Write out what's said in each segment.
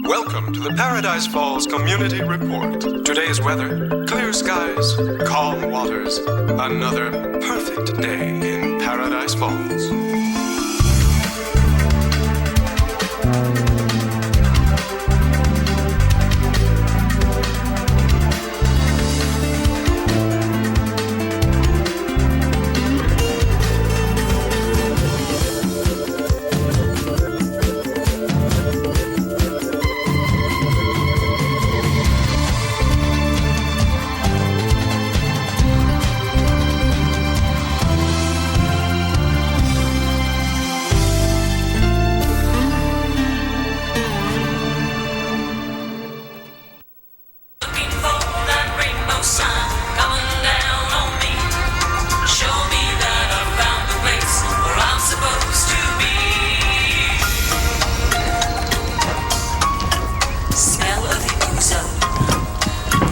Welcome to the Paradise Falls Community Report. Today's weather, clear skies, calm waters. Another perfect day in Paradise Falls.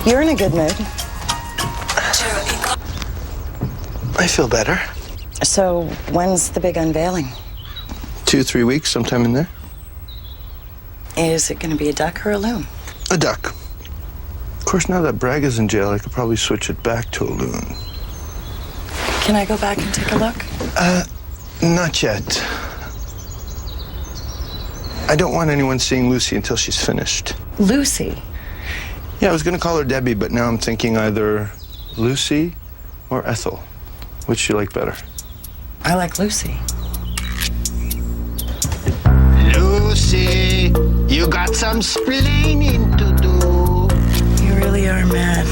You're in a good mood. I feel better. So, when's the big unveiling? 2-3 weeks, sometime in there. Is it going to be a duck or a loon? A duck. Of course, now that Braga's in jail, I could probably switch it back to a loon. Can I go back and take a look? Not yet. I don't want anyone seeing Lucy until she's finished. Lucy? Yeah, I was going to call her Debbie, but now I'm thinking either Lucy or Ethel. Which do you like better? I like Lucy. Lucy, you got some splaining to do. You really are mad.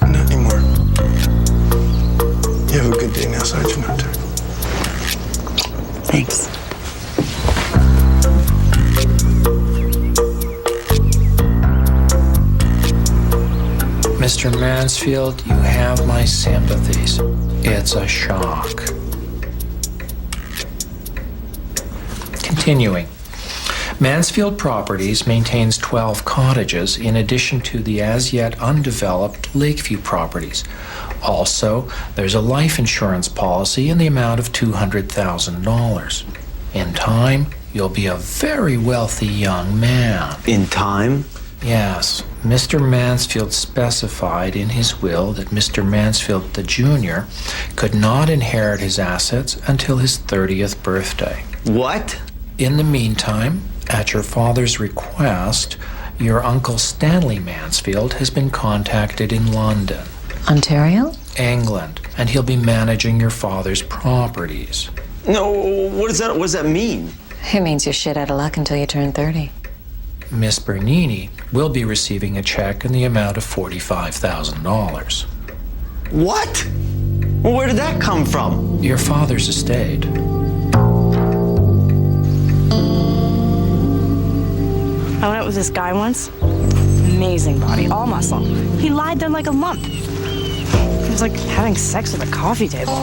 Not anymore. You have a good day now, Sergeant Hunter. Thanks. Mr. Mansfield, you have my sympathies. It's a shock. Continuing. Mansfield Properties maintains 12 cottages in addition to the as yet undeveloped Lakeview properties. Also, there's a life insurance policy in the amount of $200,000. In time, you'll be a very wealthy young man. In time? Yes, Mr. Mansfield specified in his will that Mr. Mansfield the Jr. could not inherit his assets until his 30th birthday. What? In the meantime, at your father's request, your uncle Stanley Mansfield has been contacted in London, Ontario? England, and he'll be managing your father's properties. No, what does that mean? It means you're shit out of luck until you turn 30. Miss Bernini will be receiving a check in the amount of $45,000. What? Well, where did that come from? Your father's estate. I went out with this guy once. Amazing body, all muscle. He lied there like a lump. It was like having sex at a coffee table.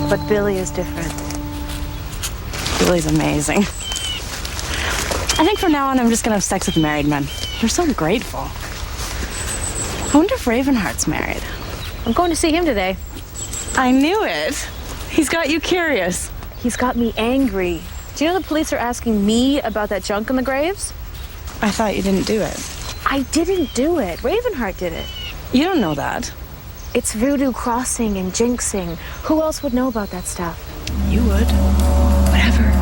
But Billy is different. Billy's amazing. I think from now on, I'm just gonna have sex with married men. They're so grateful. I wonder if Ravenheart's married. I'm going to see him today. I knew it. He's got you curious. He's got me angry. Do you know the police are asking me about that junk in the graves? I thought you didn't do it. I didn't do it. Ravenheart did it. You don't know that. It's voodoo crossing and jinxing. Who else would know about that stuff? You would. Whatever.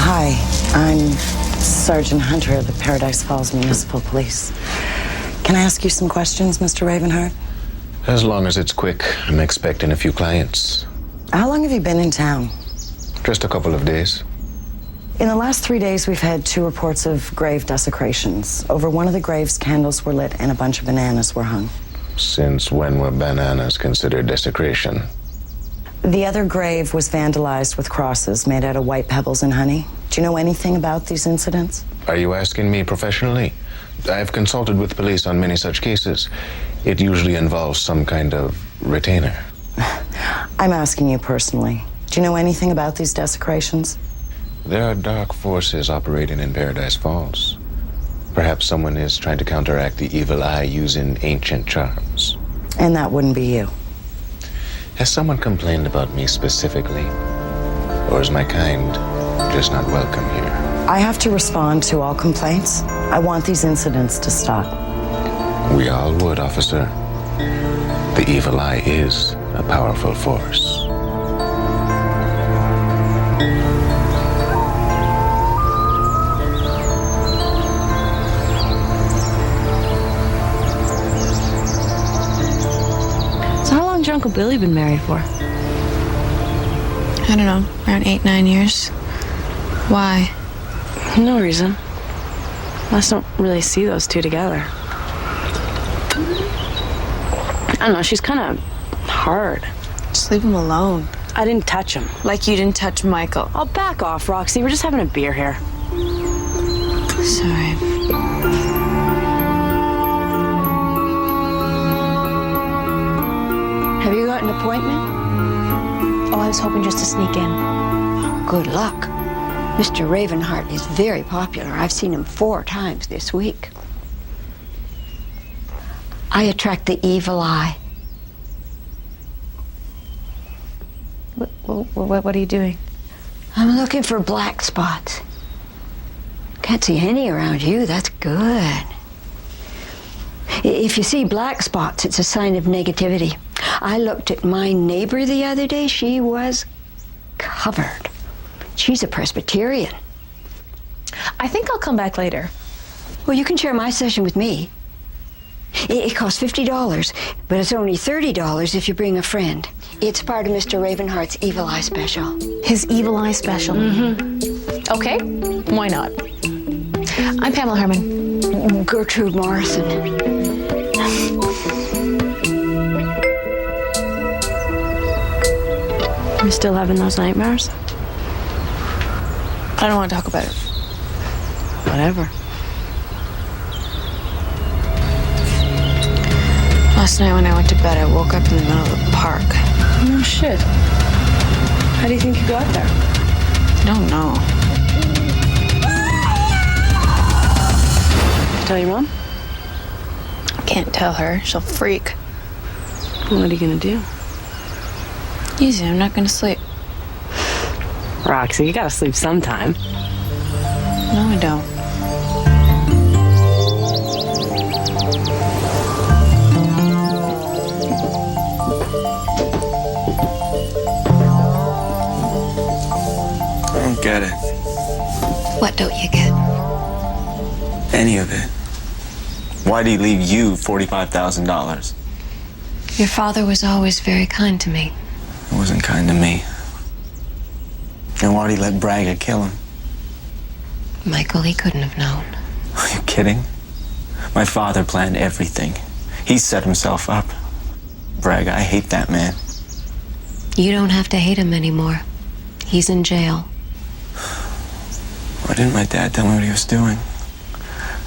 Hi, I'm Sergeant Hunter of the Paradise Falls Municipal Police. Can I ask you some questions, Mr. Ravenheart? As long as it's quick, I'm expecting a few clients. How long have you been in town? Just a couple of days. In the last 3 days, we've had 2 reports of grave desecrations. Over one of the graves, candles were lit and a bunch of bananas were hung. Since when were bananas considered desecration? The other grave was vandalized with crosses made out of white pebbles and honey. Do you know anything about these incidents? Are you asking me professionally? I've consulted with police on many such cases. It usually involves some kind of retainer. I'm asking you personally. Do you know anything about these desecrations? There are dark forces operating in Paradise Falls. Perhaps someone is trying to counteract the evil eye using ancient charms. And that wouldn't be you. Has someone complained about me specifically? Or is my kind just not welcome here? I have to respond to all complaints. I want these incidents to stop. We all would, officer. The evil eye is a powerful force. So how long's your Uncle Billy been married for? I don't know, around 8, 9 years. Why? No reason. I just don't really see those two together. I don't know, she's kind of hard. Just leave him alone. I didn't touch him. Like you didn't touch Michael. Oh, back off, Roxy. We're just having a beer here. Sorry. Have you got an appointment? Oh, I was hoping just to sneak in. Good luck. Mr. Ravenheart is very popular. I've seen him 4 times this week. I attract the evil eye. What are you doing? I'm looking for black spots. Can't see any around you. That's good. If you see black spots, it's a sign of negativity. I looked at my neighbor the other day. She was covered. She's a Presbyterian. I think I'll come back later. Well, you can share my session with me. It costs $50, but it's only $30 if you bring a friend. It's part of Mr. Ravenheart's Evil Eye Special. His evil eye special. Mm-hmm. Okay, why not? I'm Pamela Herman. Gertrude Morrison. You still having those nightmares? I don't want to talk about it. Whatever. Last night when I went to bed, I woke up in the middle of the park. No shit. How do you think you got there? I don't know. Tell your mom? Can't tell her. She'll freak. What are you gonna do? Easy, I'm not gonna sleep. Roxy, you gotta sleep sometime. No, I don't. I don't get it. What don't you get? Any of it. Why'd he leave you $45,000? Your father was always very kind to me. He wasn't kind to me. And why'd he let Braga kill him? Michael, he couldn't have known. Are you kidding? My father planned everything. He set himself up. Braga, I hate that man. You don't have to hate him anymore. He's in jail. Why didn't my dad tell me what he was doing?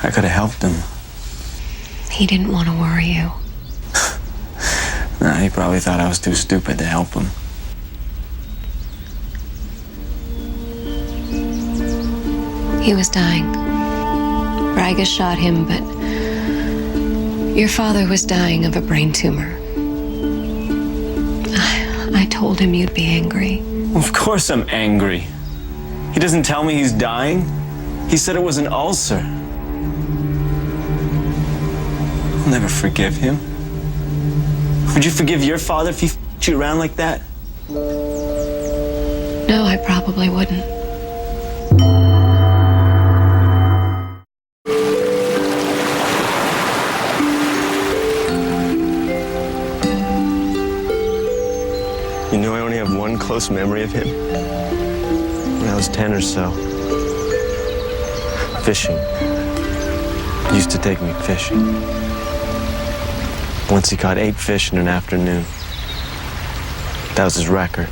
I could have helped him. He didn't want to worry you. Nah, he probably thought I was too stupid to help him. He was dying. Braga shot him, but your father was dying of a brain tumor. I told him you'd be angry. Of course I'm angry. He doesn't tell me he's dying. He said it was an ulcer. I'll never forgive him. Would you forgive your father if he f***ed you around like that? No, I probably wouldn't. You know, I only have one close memory of him. When I was 10 or so. Fishing. He used to take me fishing. Once he caught 8 fish in an afternoon. That was his record.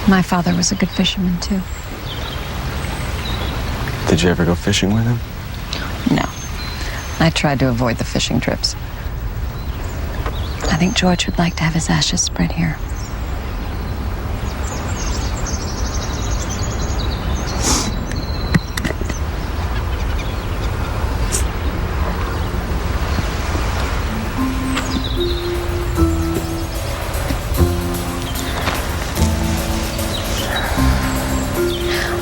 My father was a good fisherman, too. Did you ever go fishing with him? No. I tried to avoid the fishing trips. I think George would like to have his ashes spread here.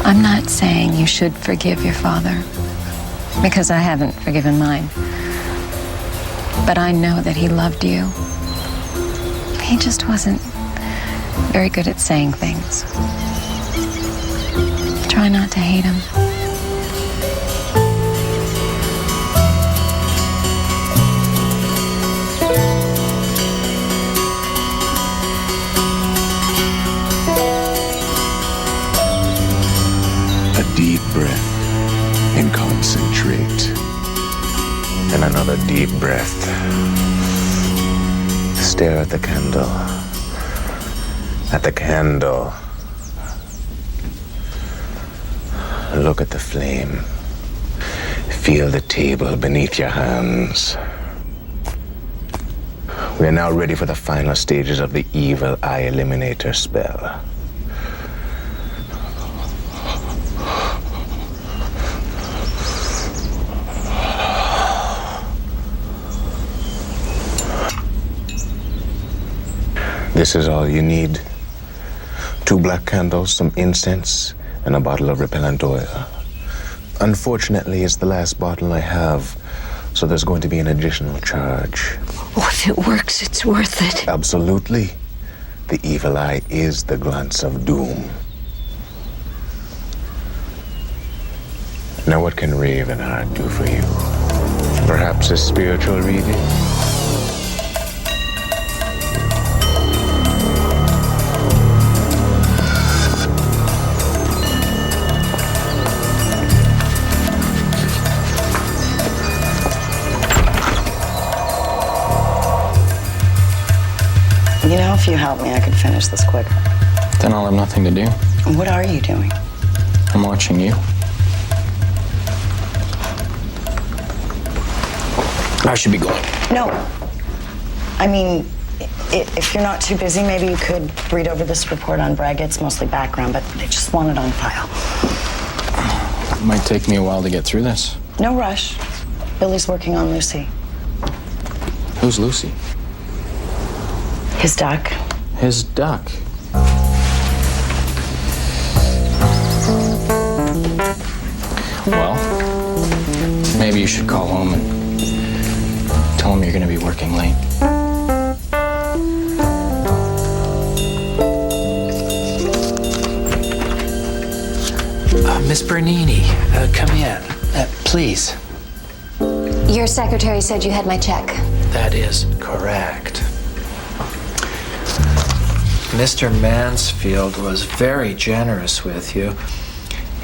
I'm not saying you should forgive your father, because I haven't forgiven mine. But I know that he loved you. He just wasn't very good at saying things. Try not to hate him. A deep breath and concentrate. And another deep breath. Stare at the candle. At the candle. Look at the flame. Feel the table beneath your hands. We are now ready for the final stages of the evil eye eliminator spell. This is all you need. 2 black candles, some incense, and a bottle of repellent oil. Unfortunately, it's the last bottle I have, so there's going to be an additional charge. Oh, if it works, it's worth it. Absolutely. The evil eye is the glance of doom. Now, what can Ravenheart do for you? Perhaps a spiritual reading? You know, if you help me, I could finish this quicker. Then I'll have nothing to do. What are you doing? I'm watching you. I should be going. No. I mean, if you're not too busy, maybe you could read over this report on Braga. It's mostly background, but they just want it on file. It might take me a while to get through this. No rush. Billy's working on Lucy. Who's Lucy? His duck. His duck. Well, maybe you should call home and tell him you're going to be working late. Miss Bernini, come in, please. Your secretary said you had my check. That is correct. Mr. Mansfield was very generous with you.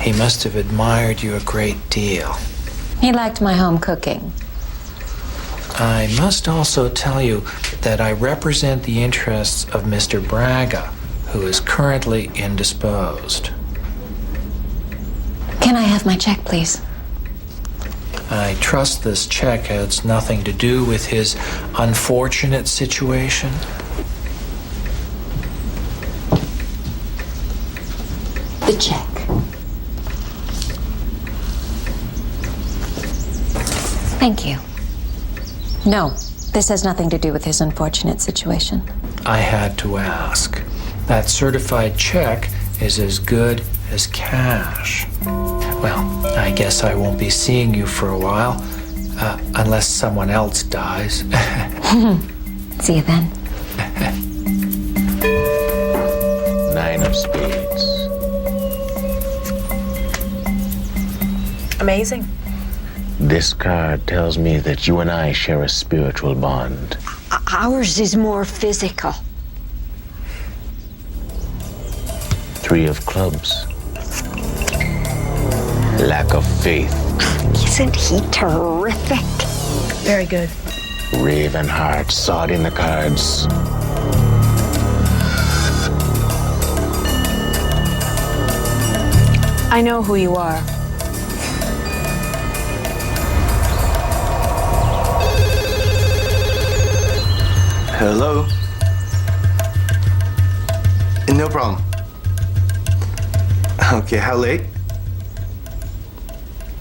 He must have admired you a great deal. He liked my home cooking. I must also tell you that I represent the interests of Mr. Braga, who is currently indisposed. Can I have my check, please? I trust this check has nothing to do with his unfortunate situation. The check. Thank you. No, this has nothing to do with his unfortunate situation. I had to ask. That certified check is as good as cash. Well, I guess I won't be seeing you for a while, unless someone else dies. See you then. 9 of spades. Amazing. This card tells me that you and I share a spiritual bond. Ours is more physical. 3 of clubs. Lack of faith. Isn't he terrific? Very good. Ravenheart saw it in the cards. I know who you are. Hello? No problem. Okay, how late?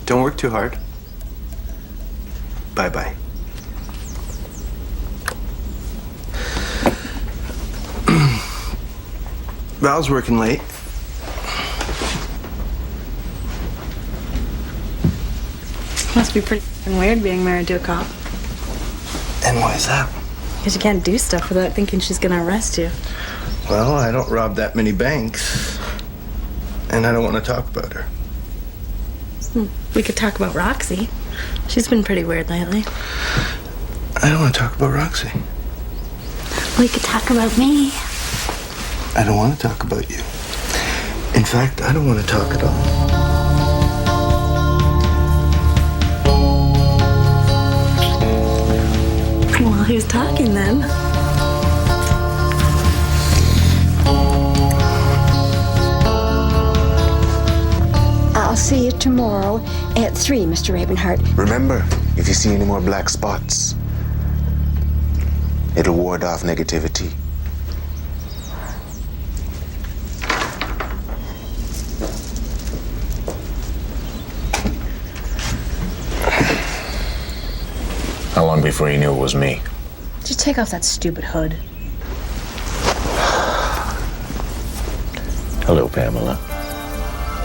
Don't work too hard. Bye-bye. Val's working late. Must be pretty weird being married to a cop. And why is that? Because you can't do stuff without thinking she's gonna arrest you. Well, I don't rob that many banks. And I don't want to talk about her. We could talk about Roxy. She's been pretty weird lately. I don't want to talk about Roxy. We could talk about me. I don't want to talk about you. In fact, I don't want to talk at all. Well, who's talking then? I'll see you tomorrow at 3, Mr. Ravenheart. Remember, if you see any more black spots, it'll ward off negativity. How long before you knew it was me? Just take off that stupid hood. Hello, Pamela.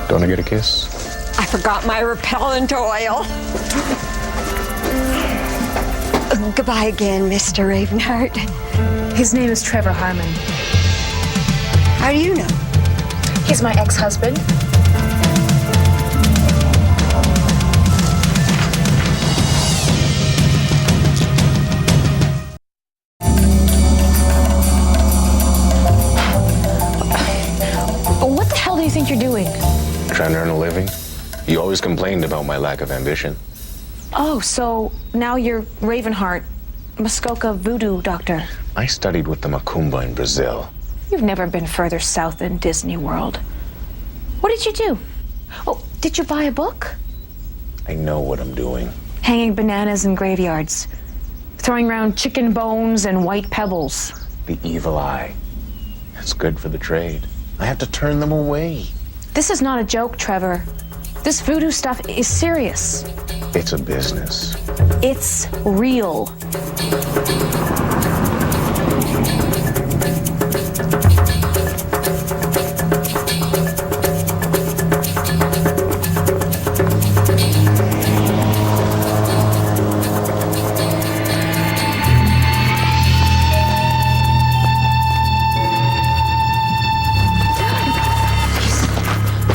Don't I get a kiss? I forgot my repellent oil. Goodbye again, Mr. Ravenheart. His name is Trevor Harmon. How do you know? He's my ex-husband. What the hell do you think you're doing? Trying to earn a living? You always complained about my lack of ambition. Oh, so now you're Ravenheart, Muskoka voodoo doctor. I studied with the Macumba in Brazil. You've never been further south than Disney World. What did you do? Oh, did you buy a book? I know what I'm doing. Hanging bananas in graveyards. Throwing around chicken bones and white pebbles. The evil eye. It's good for the trade. I have to turn them away. This is not a joke, Trevor. This voodoo stuff is serious. It's a business. It's real.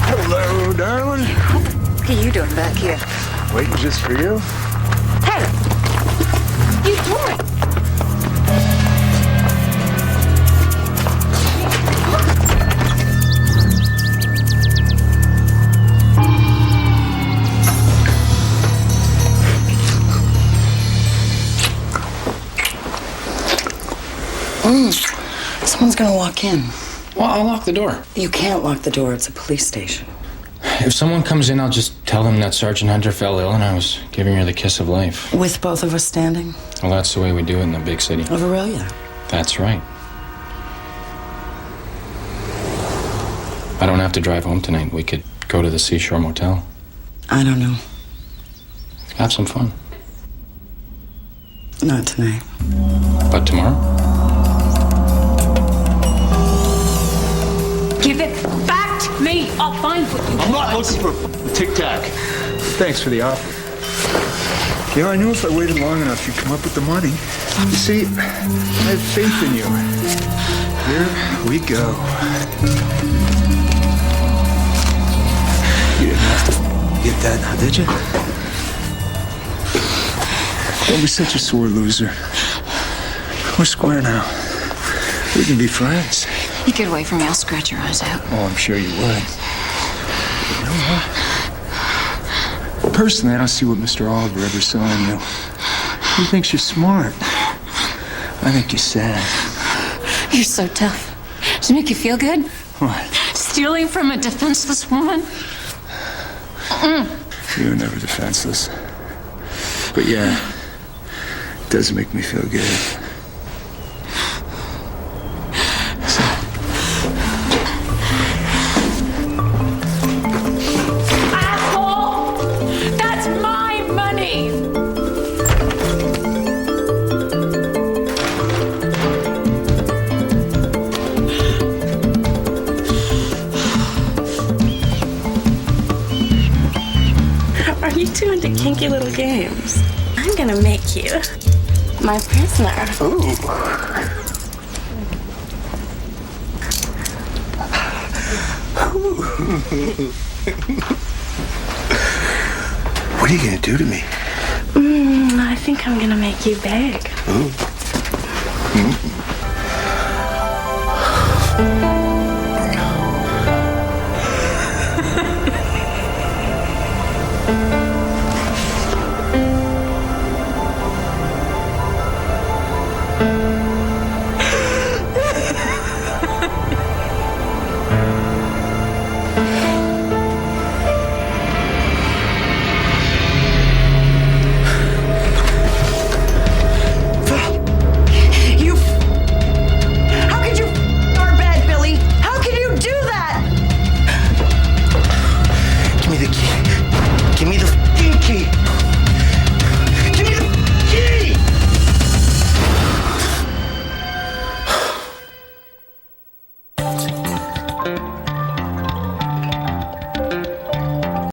Hello, darling. What are you doing back here? Waiting just for you. Hey! You doing? Someone's gonna walk in. Well, I'll lock the door. You can't lock the door. It's a police station. If someone comes in, I'll just tell them that Sergeant Hunter fell ill and I was giving her the kiss of life. With both of us standing? Well, that's the way we do it in the big city. Of Aurelia. That's right. I don't have to drive home tonight. We could go to the Seashore Motel. I don't know. Have some fun. Not tonight. But tomorrow? Give it back to me. I'll find what you I'm not looking for Tic Tac. Thanks for the offer. You know, I knew if I waited long enough, you'd come up with the money. You see, I have faith in you. Here we go. You didn't have to get that now, did you? Don't be such a sore loser. We're square now. We can be friends. You get away from me, I'll scratch your eyes out. Oh, I'm sure you would. You know what? Personally, I don't see what Mr. Oliver ever saw in you. He thinks you're smart. I think you're sad. You're so tough. Does it make you feel good? What? Stealing from a defenseless woman? You were never defenseless. But yeah, it does make me feel good. Asshole! That's my money! Are you too into kinky little games. I'm gonna make you my prisoner. Ooh. What are you gonna do to me? I think I'm gonna make you beg. Ooh.